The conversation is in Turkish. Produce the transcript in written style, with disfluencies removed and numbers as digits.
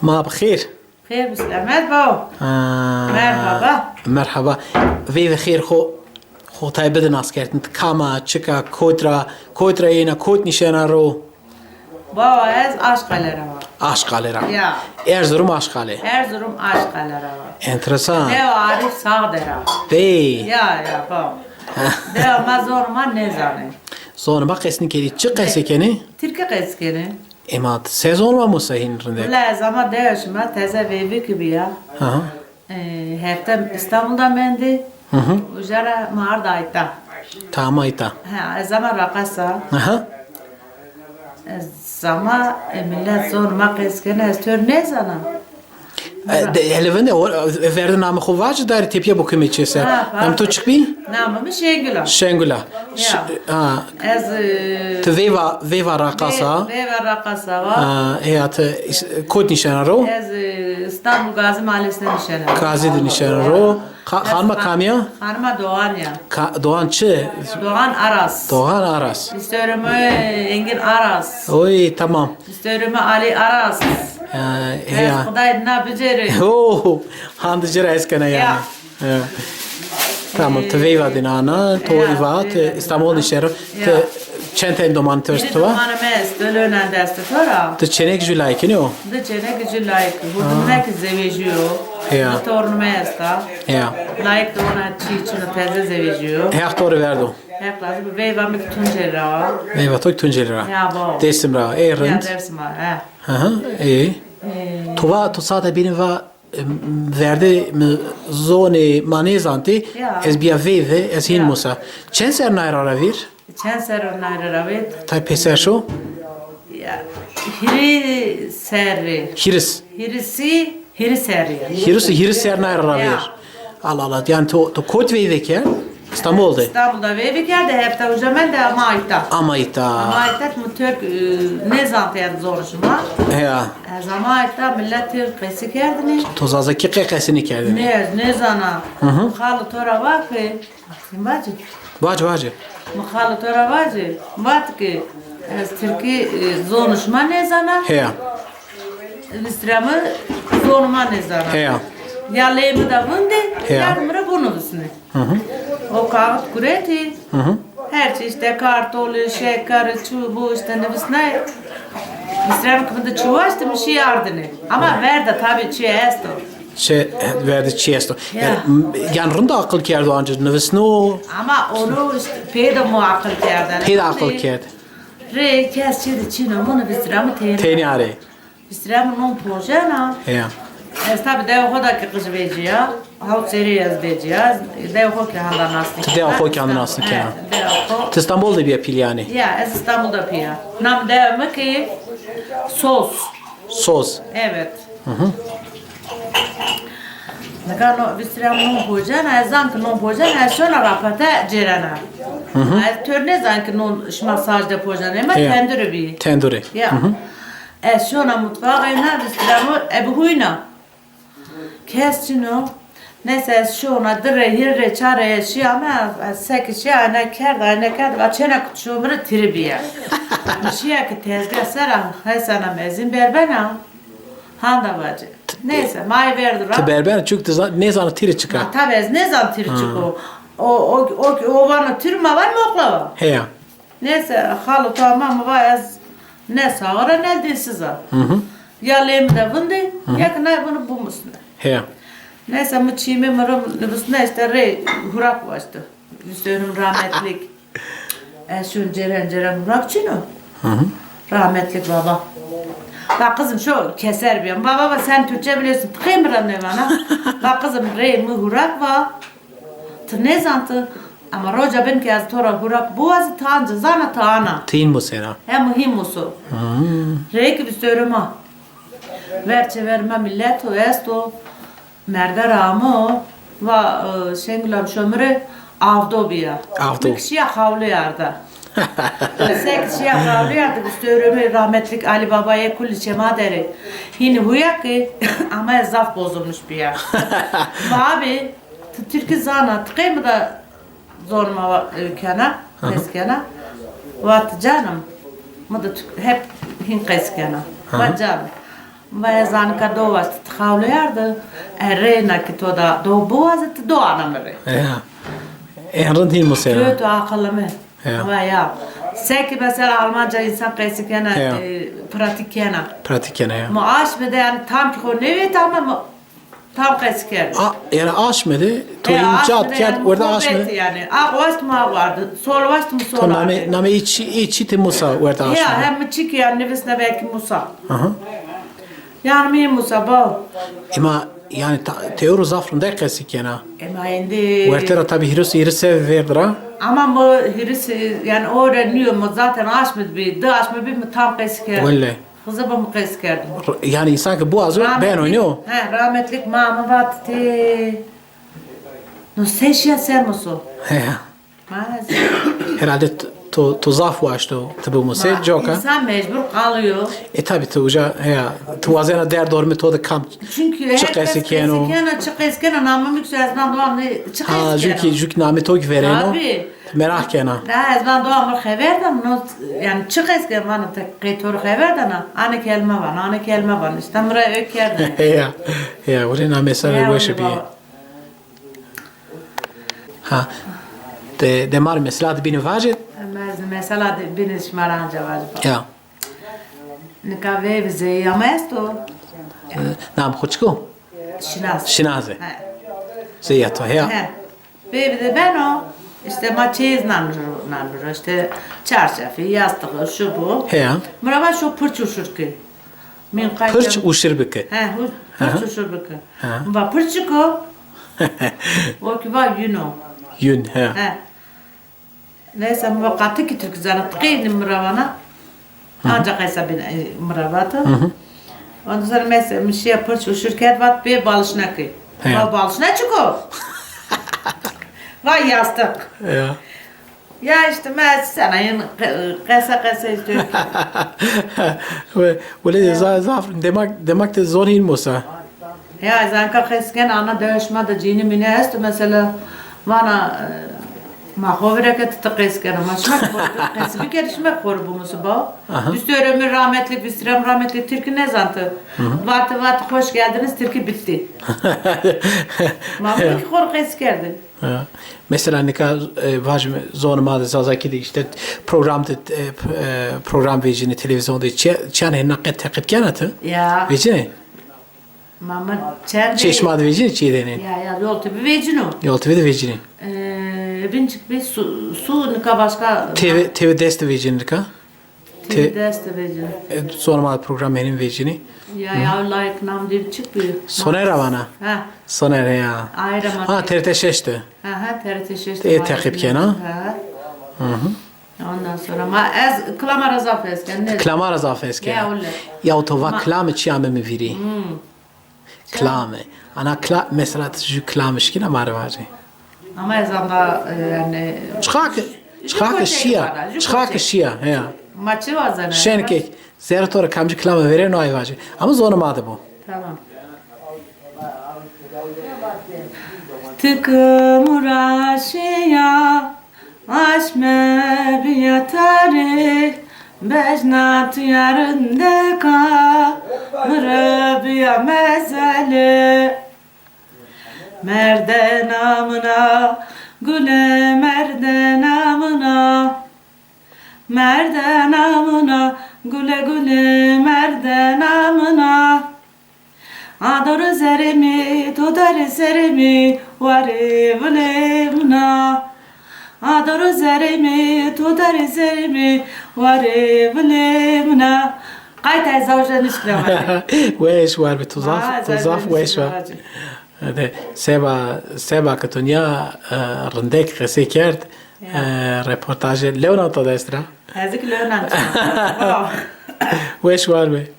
ما بخير. خير بالسلامات باو. مرحبا. مرحبا. وی خیر خو تای بدن اسکرتن کاما چکا کودرا اینا کود نشانه رو باو از aşkale'ra var. Aşkale'ra. Ya. Erzurum Aşkale. Erzurum aşkale'ra var. Enteresan. Ne o Arif Sağdera. Bey. Ya باو. De ama zorma ne zane. Sonra bak esni kedi çık esekeni. Türkiye keskeni. Emat sezon var mı sahin rende? La zaman değişme teze vevi gibi ya. Ha. Hafta İstanbul'da mendi. Hı hı. Ujara Marday'da. Tamam ayta. Ha zaman rakasa. Aha. Zaman millet zorma keskeni estör ne zana. Hele vende verden namı kuvacı dar tepiye bu kımeçese. Nam tu çıkbi? Namı Şengula. Şengula. Ha. Ez Veva rakasa. Veva rakasa var. Hayat kod nişanı ro. Ez İstanbul Gazi Mahallesi'ne nişanı. Gazi nişanı ro. Hanma kamya? Hanıma Doğan ya. Doğan çı? Doğan Aras. Doğan Aras. İstiyorum Engin Aras. Oy tamam. İstiyorum Ali Aras. Ya. Kuday ne beceri. Oh, handıcıra eskene yani. Tamam, tveva dinana, to ivat, İstanbul nişanı. Çenten doman törstü var. Domanı mes, dölönen deste tora. Te çenek jülay ki ne o? De çenek jülayk. Hudumnek zevejiyo. Ya. De tornu mes ta. Ya. Layık da ona çiğçini teze zevejiyo. Hek doğru verdo. Hep lazım. Veyva mik tuncelra. Veyva toy tuncelra. Ya bo. Desimra, Ya erend. dersim ha. Aha, iyi. Tova to sada benim va verdi zone manezanti es bia veve es hin musa. Çenser naira ravir. Çen ser naira ravet. Tay peser şu. Ya. Hiri serri. Hiris. Hiri serri. Hiris ser naira ravir. Allah Allah. Yani to kod veve ki İstanbul'da. İstanbul'da ve bir yerde hep de ucamen de Amait'ta. Amait'ta. Amait'ta mı Türk ne zantiyen zoruşma. Ya. Az Amait'ta millet Türk kaysı kerdini. Tozazaki kekesini kerdini. Ne zana. Mıhalı tora var ki. Bacı. Bacı. Mıhalı tora bacı. Bat ki. Az Türkiye zoruşma ne zana. Heya. İstramı zoruma ne zana. Heya. Ya lehmi de bunde. Ya. Yarımıra bunu üstüne. O kağıt kureti. Her şey işte kartolu, şeker, çubuğu işte ne bisne. İsrail kımında çubuğu işte bir şey yardını. Ama ver de tabii çiğesto. Verdi çiğesto. Yani rında akıl kerdi ancak nüvesno. Ama onu işte peyda muakıl kerdi. Peyda akıl kerdi. Re kesçiydi çino bunu İsrail'ı teyni. Teyni arı. İsrail'ın on projena. Ya. Tabii dev hodaki kız veciya. Havut seriyaz veciya. Dev hoki handan aslı. Dev hoki handan aslı ki. Dev hoki. İstanbul'da bir pil yani. Ya İstanbul'da piya. Nam dev mi ki sos. Sos. Evet. Nagano visram non pojana, zank non pojana, şona rapata cerana. Törne zank non şmasajda pojana, ama tendürü bir. Tendürü. Ya. Şona mutfağına visramı ebuhuyna. Kesçino. Neyse şona dire hirre çare şey ama sek şey ana kerda açana kutşomru tribiya. Şey ki tezgah sara haysana mezin berbena. Handa bacı. Neyse may verdi ra. Berber çünkü ne zaman tiri çıkar. Tabii ne zaman tiri çıkıyor. O bana tırma var mı oklava? He. Neyse halı tamam var ne sağıra ne dilsiz ha. Ya lemde bundu ya kına bunu bu musun? He. Neyse mı çiğme mırım nüfusuna işte re hurak baştı. Üstünüm rahmetlik. Şun ceren hurak çino. Rahmetlik baba. Bak kızım şu keser bir. Baba sen Türkçe biliyorsun. Tıkayım ne bana. Bak kızım re mi hurak var. Ne zantı. Ama roca ben ki az tora hurak bu az tancı zana taana. Tin bu sena. Hem mühim musu. Re ki bir söyleme. Verçe verme millet o esto. Merda ramo va şenglam şömre avdo biya. Avdo. Bir kişiye havlu yarda. Sen kişiye havlu yarda. Üstörümü rahmetlik Ali Baba'ya kulli çema deri. Hini huyak ki ama zaf bozulmuş biya. Abi Türkiye zana tıkayım da zorma kana, keskana. Vat canım. Hep hin keskana. Vat canım. و زن که دو است خالیارد رینا که تو دا دو بوازت دو آنامره Ja. En rent hin Musa. تو عقلمه Ja. و یا سکی مثلا آلمانجا انسان قیسی کنه پراتیک کنه Pratiken ja. معاش بده یعنی tam ki خود نوی tam قیسی کرد Yani aşmedi. To icat kert orada aşmedi. yani ağvast mı ağvardı solvast mı To solardı name içi te Musa orada ya aşmedi. hem çiki yani nefesine belki Musa Aha. yani mi Musa bu Ama yani teoru zafrın da kesik yana. ama indi Ortada tabi hirse verdira. ama bu hirisi yani öğreniyor mu zaten aşmedi bir de aşmedi bir mi tam qeys kerdi. Vallahi. Kızı bu mu qeys kerdi. Yani insan ki bu azı ben oynuyor. He rahmetlik mama vattı. No seçya sen musun? He. Maalesef. Herhalde to zaf açtı tabi Musa joka. İnsan mecbur kalıyor. Tabi to uca he. To azena der dormi to da kamp. Çünkü Çık eskene o. Çık eskene namı yükselsen doğan çık Ha eskene. juk name to vereno. Abi. Merak kena. Da ezban doğan mı xeberden no yani çık eskene bana qeytor xeberden ana kelime var ana kelime var işte mra ökerdi. Ya. Ya oraya mesela bu şey bir. Ha. De mar mesela beni vacet. Mesela beni şmaranca var. Ja. Neka ve bize yamesto. Nam Khochko. Şinas. Şinaze. He. Zeyato ya. He. Ve bir de ben o işte maçez nanır işte çarşafı yastığı şu bu. He. Mrava şu pırç uşurki. Min qayta. Pırç uşirbike. He, pırç uşurbiki. Ha. Va pırçıko. O ki va yuno. Yün he. He. Neyse muvakkatı ki Türk zanı tıkıydı mıravana. Ancak hesabın mıravatı. Ondan sonra mesela bir şey yapır şirket vat bir balışına ki. He. Va balışına çıko. Vay yastık. Ja. Ya işte ben sana yine kasa istiyorum. Ve zaf demek de zor değil Musa. Ya zanka kesken ana dövüşme de cini mine est mesela bana mahvere ket tıkesken ama şmak kesbi kerişmek koru bu musuba. Üstörümü rahmetli Bisrem rahmetli Türk'ü ne zantı. Vat hoş geldiniz Türk'ü bitti. Mahvere koru keskerdi. Ja. Mesela ne kadar vacim zor madde zazaki de işte program vecini televizyonda çan naket takip kanatı. Ya. Vecini. Mama çerdi. Çeşmade vecini çiğdeni. Ya yol tipi vecino. Yol TV de vecini. Bincik bir su nika başka. TV deste vecini ka. TV deste vecino. Zor madde program benim vecini. Ya layık nam diye çıkıyor. Soner avana. Ha. Soner ya. Ayrı Ha TRT 6'te. Ha TRT 6'te. Takip kena. Ha. Ondan sonra ma ez klamara zafesken ne? Klamara zafeske. Ya öyle. Ya to va klame çiame mi viri. Klame. Ana mesela şu klamışkina marvaji. Ama ezanda yani Çıkak şia. Ya. maçı var zaten. Şenkek. Zeratora kamcı klame veren o ayvacı. Ama zorlamadı bu. Tamam. Tıkım uğraşıya aşme bir yatarı Beşnat yarında ka Mırıbıya mezeli Merde namına Güle merde namına Merde namına Güle güle merde namına Ador zerimi, tudar zerimi, vari vlemna. Ador zerimi, tudar zerimi, vari vlemna. Qayta zawjan isklama. Wesh var tuzaf wesh var. De seba katunya rındek qese kert reportajı Leonardo destra. Hazik Leonardo. Wesh var be.